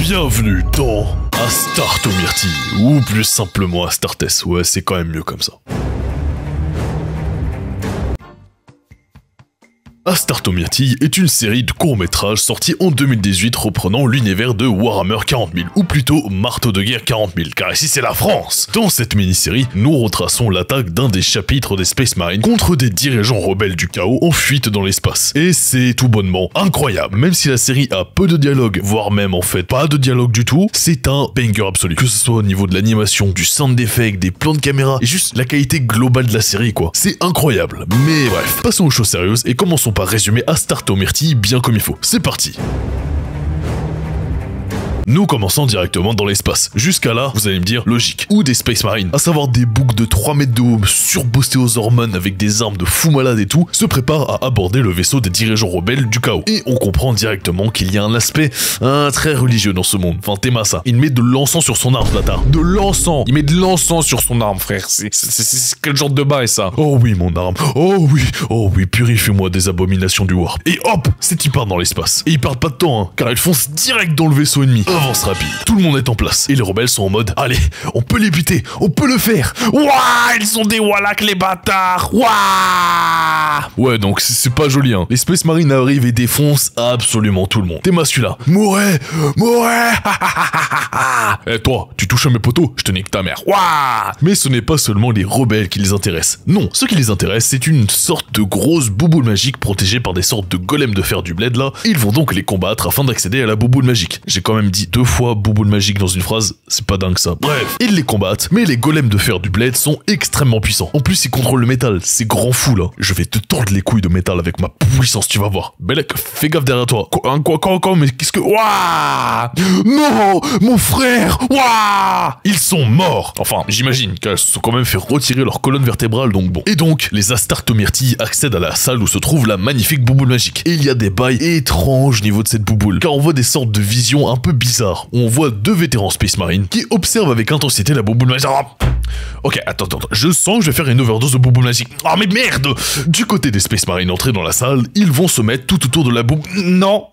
Bienvenue dans Astartes Myrtille, ou plus simplement Astartes, ouais c'est quand même mieux comme ça. Astartes Myrtille est une série de courts-métrages sortis en 2018 reprenant l'univers de Warhammer 40 000, ou plutôt Marteau de guerre 40 000, car ici c'est la France. Dans cette mini-série, nous retraçons l'attaque d'un des chapitres des Space Marines contre des dirigeants rebelles du chaos en fuite dans l'espace. Et c'est tout bonnement incroyable. Même si la série a peu de dialogue, voire même en fait pas de dialogue du tout, c'est un banger absolu. Que ce soit au niveau de l'animation, du sound d'effect, des plans de caméra, et juste la qualité globale de la série quoi. C'est incroyable. Mais bref, passons aux choses sérieuses et commençons par résumer Astartes Myrtille bien comme il faut. C'est parti. Nous commençons directement dans l'espace. Jusqu'à là, vous allez me dire, logique. Ou des Space Marines, à savoir des boucs de 3 mètres de haut, surboostés aux hormones avec des armes de fou malade et tout, se préparent à aborder le vaisseau des dirigeants rebelles du chaos. Et on comprend directement qu'il y a un aspect très religieux dans ce monde. Enfin, Théma ça. Il met de l'encens sur son arme, ce bâtard. De l'encens. Il met de l'encens sur son arme, frère. C'est quel genre de bail, ça? Oh oui, mon arme. Oh oui, purifie-moi des abominations du Warp. Et hop, ces types partent dans l'espace. Et ils perdent pas de temps, hein, car ils foncent direct dans le vaisseau ennemi. Avance rapide. Tout le monde est en place. Et les rebelles sont en mode, allez, on peut les buter, on peut le faire. Ouah, ils sont des wallaks les bâtards. Ouah. Ouais, donc c'est pas joli, hein. Les Space Marines arrivent et défoncent absolument tout le monde. T'es celui-là. Mourez. Eh toi, tu touches à mes poteaux, je te nique ta mère. Ouah. Mais ce n'est pas seulement les rebelles qui les intéressent. Non, ce qui les intéresse, c'est une sorte de grosse bouboule magique protégée par des sortes de golems de fer du bled là. Ils vont donc les combattre afin d'accéder à la bouboule magique. J'ai quand même dit 2 fois bouboule magique dans une phrase, c'est pas dingue ça. Bref, ils les combattent, mais les golems de fer du bled sont extrêmement puissants. En plus, ils contrôlent le métal, c'est grand fou là. Je vais te tordre les couilles de métal avec ma puissance, tu vas voir. Belek, fais gaffe derrière toi. Quoi, mais qu'est-ce que... Ouah. Non, mon frère. Ouah. Ils sont morts. Enfin, j'imagine qu'elles se sont quand même fait retirer leur colonne vertébrale, donc bon. Et donc, les Astartes Myrtille accèdent à la salle où se trouve la magnifique bouboule magique. Et il y a des bails étranges au niveau de cette bouboule, car on voit des sortes de visions un peu bizarres. On voit 2 vétérans Space Marine qui observent avec intensité la bouboule magique. Ok, attends, je sens que je vais faire une overdose de bouboule magique. Oh mais merde. Du côté des Space Marines entrés dans la salle, ils vont se mettre tout autour de la boule... Non.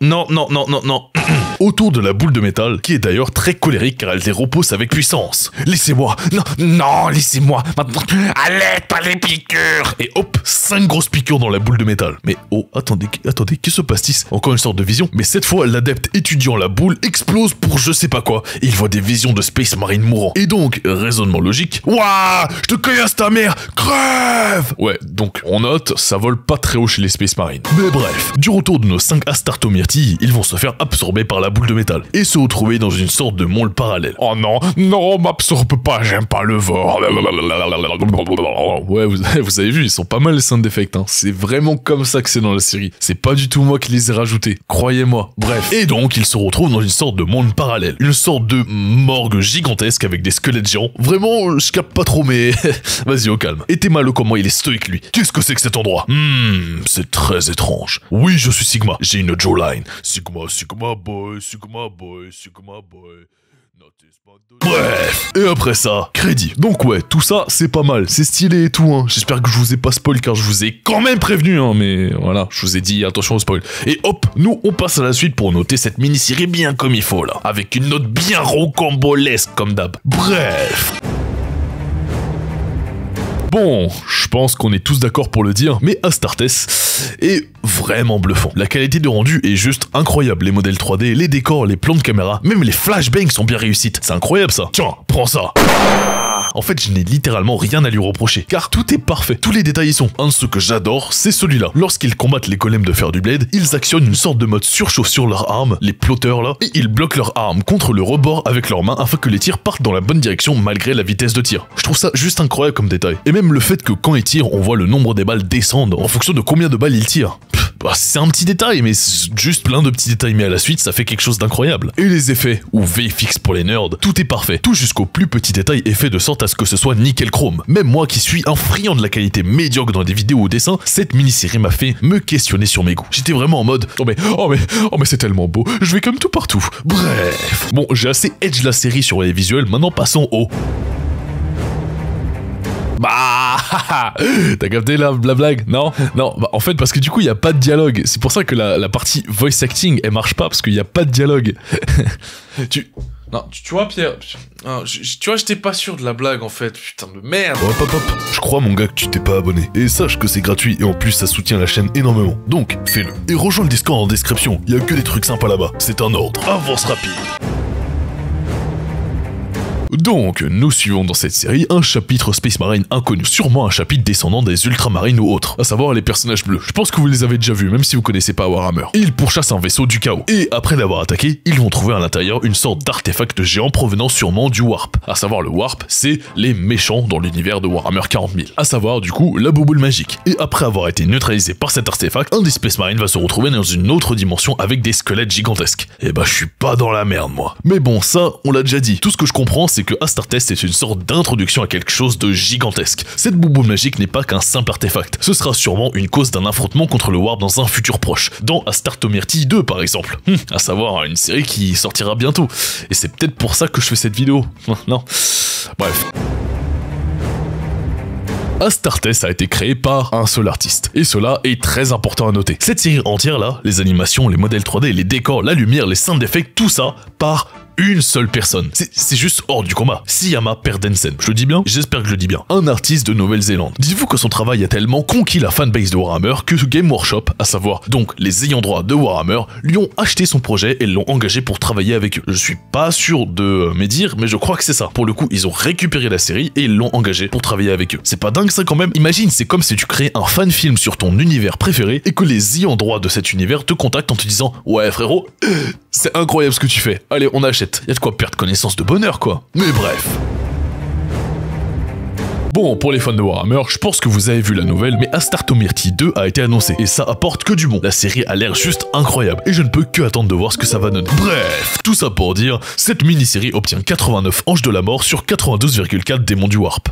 Autour de la boule de métal, qui est d'ailleurs très colérique car elle les repousse avec puissance. Laissez-moi. Non, laissez-moi. Maintenant, allez, pas les piqûres. Et hop, 5 grosses piqûres dans la boule de métal. Mais oh, attendez, que se passe-t-il? Encore une sorte de vision. Mais cette fois, l'adepte étudiant la boule explose pour je sais pas quoi. Et il voit des visions de Space Marine mourant. Et donc, raisonnement logique. Ouah, je te caillasse ta mère, crève. Ouais, donc on note, ça vole pas très haut chez les Space Marines. Mais bref, du retour de nos 5 Astartes Myrtille, ils vont se faire absorber par la boule de métal et se retrouver dans une sorte de monde parallèle. Oh non, m'absorbe pas, j'aime pas le vent. Ouais, vous avez vu, ils sont pas mal les sound d'effect, hein. C'est vraiment comme ça que c'est dans la série. C'est pas du tout moi qui les ai rajoutés, croyez-moi. Bref, et donc ils se retrouvent dans une sorte de monde parallèle, une sorte de morgue gigantesque avec des squelettes géants. Vraiment, je capte pas trop, mais vas-y au calme. Et Théma, comment il est stoïque lui. Qu'est-ce que c'est que cet endroit? C'est très étrange. Oui, je suis Sigma, j'ai une jawline. Sigma boy. Bref, et après ça, crédit. Donc ouais, tout ça, c'est pas mal, c'est stylé et tout, hein. J'espère que je vous ai pas spoil car je vous ai quand même prévenu, hein, mais voilà, je vous ai dit attention au spoil. Et hop, nous, on passe à la suite pour noter cette mini-série bien comme il faut, là. Avec une note bien rocambolesque comme d'hab. Bref. Bon, je pense qu'on est tous d'accord pour le dire, mais Astartes est vraiment bluffant. La qualité de rendu est juste incroyable. Les modèles 3D, les décors, les plans de caméra, même les flashbangs sont bien réussis. C'est incroyable ça. Tiens, prends ça. En fait, je n'ai littéralement rien à lui reprocher, car tout est parfait. Tous les détails y sont. Un de ceux que j'adore, c'est celui-là. Lorsqu'ils combattent les golems de fer du bled, ils actionnent une sorte de mode surchauffe sur leurs armes, les plotters là, et ils bloquent leurs armes contre le rebord avec leurs mains afin que les tirs partent dans la bonne direction malgré la vitesse de tir. Je trouve ça juste incroyable comme détail. Et même le fait que quand ils tirent, on voit le nombre des balles descendre en fonction de combien de balles ils tirent. C'est un petit détail, mais juste plein de petits détails mis à la suite, ça fait quelque chose d'incroyable. Et les effets, ou VFX pour les nerds, tout est parfait. Tout jusqu'au plus petit détail est fait de sorte à ce que ce soit nickel chrome. Même moi qui suis un friand de la qualité médiocre dans des vidéos ou dessins, cette mini-série m'a fait me questionner sur mes goûts. J'étais vraiment en mode, oh mais c'est tellement beau, je vais comme tout partout. Bref. Bon, j'ai assez edge la série sur les visuels, maintenant passons au... Bah, t'as capté la blague? Non, non, bah, en fait, parce que du coup, il y a pas de dialogue. C'est pour ça que la partie voice acting, elle marche pas, parce qu'il y a pas de dialogue. Non, tu vois, Pierre, tu vois, j'étais pas sûr de la blague, en fait. Putain de merde. Hop hop hop, je crois, mon gars, que tu t'es pas abonné. Et sache que c'est gratuit, et en plus, ça soutient la chaîne énormément. Donc, fais-le. Et rejoins le Discord en description, il y a que des trucs sympas là-bas. C'est un ordre. Avance rapide. Donc, nous suivons dans cette série un chapitre Space Marine inconnu, sûrement un chapitre descendant des Ultramarines ou autres, à savoir les personnages bleus. Je pense que vous les avez déjà vus, même si vous connaissez pas Warhammer. Ils pourchassent un vaisseau du chaos, et après l'avoir attaqué, ils vont trouver à l'intérieur une sorte d'artefact géant provenant sûrement du Warp. À savoir le Warp, c'est les méchants dans l'univers de Warhammer 40 000. À savoir du coup la bouboule magique. Et après avoir été neutralisé par cet artefact, un des Space Marines va se retrouver dans une autre dimension avec des squelettes gigantesques. Et bah je suis pas dans la merde moi. Mais bon, ça, on l'a déjà dit. Tout ce que je comprends, c'est que Astartes est une sorte d'introduction à quelque chose de gigantesque. Cette bouboule magique n'est pas qu'un simple artefact. Ce sera sûrement une cause d'un affrontement contre le Warp dans un futur proche. Dans Astartomyrti 2 par exemple. À savoir une série qui sortira bientôt. Et c'est peut-être pour ça que je fais cette vidéo. Non. Bref. Astartes a été créé par un seul artiste. Et cela est très important à noter. Cette série entière là, les animations, les modèles 3D, les décors, la lumière, les sound effects, tout ça par une seule personne. C'est juste hors du combat. Siyama Perdensen. Je le dis bien? J'espère que je le dis bien. Un artiste de Nouvelle-Zélande. Dites-vous que son travail a tellement conquis la fanbase de Warhammer que Game Workshop, à savoir donc les ayants droit de Warhammer, lui ont acheté son projet et l'ont engagé pour travailler avec eux. Je suis pas sûr de médire, mais je crois que c'est ça. Pour le coup, ils ont récupéré la série et ils l'ont engagé pour travailler avec eux. C'est pas dingue ça quand même? Imagine, c'est comme si tu créais un fan film sur ton univers préféré et que les ayants droit de cet univers te contactent en te disant « Ouais frérot, c'est incroyable ce que tu fais. Allez, on achète. » Y a de quoi perdre connaissance de bonheur, quoi. Mais bref. Bon, pour les fans de Warhammer, je pense que vous avez vu la nouvelle, mais Astartomyrti 2 a été annoncé, et ça apporte que du bon. La série a l'air juste incroyable, et je ne peux que attendre de voir ce que ça va donner. Bref, tout ça pour dire, cette mini-série obtient 89 anges de la mort sur 92,4 démons du Warp.